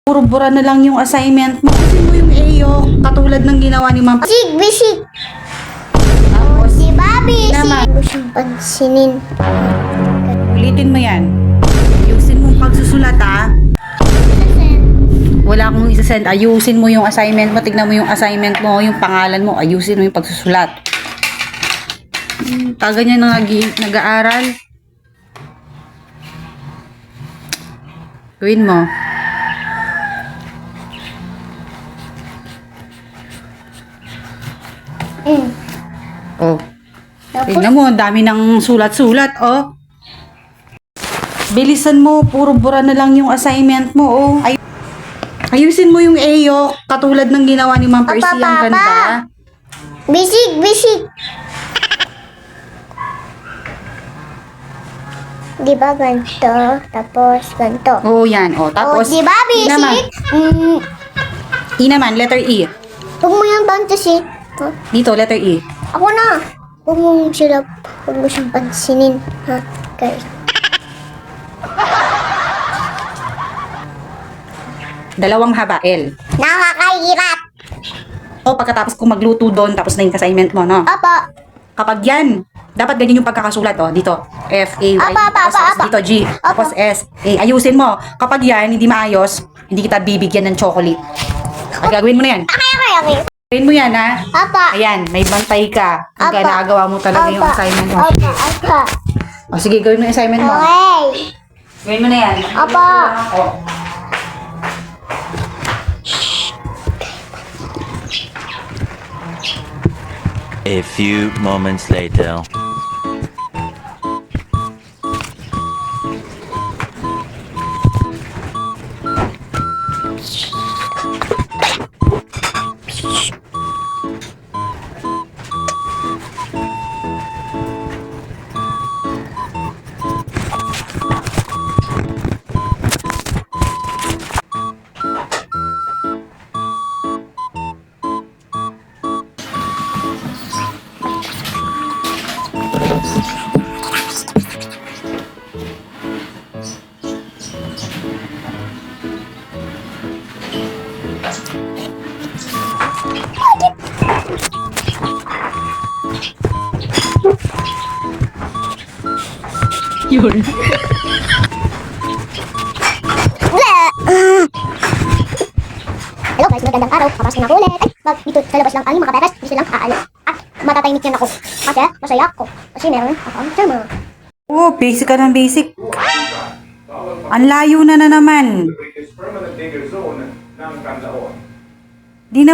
Puro-bura na lang yung assignment mo. Kasi mo yung EO, katulad ng ginawa ni Ma'am. Bisik, bisik. Tapos, Si Bobby, naman. Huwag mo siyang pansinin. ulitin mo yan. Ayusin mo yung pagsusulat, ha? Wala akong isasend. Ayusin mo yung assignment mo. Tignan mo yung assignment mo, yung pangalan mo. Ayusin mo yung pagsusulat. Kaganyan na nag-aaral. Gawin mo. Oh. Tapos, Tignan mo, ang dami ng sulat-sulat, oh. Bilisan mo, puro bura na lang yung assignment mo, oh. Ayusin mo yung EO, katulad ng ginawa ni Ma'am Percy, ang Papa. ganda. bisik, bisik. Di ba ganito? Tapos ganito. Oh, yan, oh. Tapos, di ba E naman. bisik? E naman, letter E. Huwag mo yung fantasy. Huh? Dito, letter E. Ako na. Huwag mo siyang pansinin. Ha? Guys. Dalawang haba, L. Nakakahirap. O, pagkatapos kung magluto doon, tapos na yung assignment mo, no? Opo. Kapag yan, dapat ganyan yung pagkakasulat, oh. Dito, F, A, Y, Apa. tapos dito, G, tapos S, A. Ayusin mo. Kapag yan, hindi maayos, hindi kita bibigyan ng chocolate. At gagawin mo na yan. Okay. Gawin mo yan, ha? Apa. Ayan, may bantay ka. Hanggang Apa. nakagawa mo talaga yung assignment mo. Apa. O, sige, gawin mo yung assignment mo. Okay. Gawin mo na yan. Apa. O. A few moments later. Yun. Hello guys, magandang araw. Papasok na ako ulit. Dito sa labas lang kami mga kabekas. Dito lang aalis. At matatahimik yan ako. Kasi masaya ako. Kasi meron akong tama. Oh, basic ka ng basic. Ang layo na naman. Permanent danger zone ng Canlaon. Di na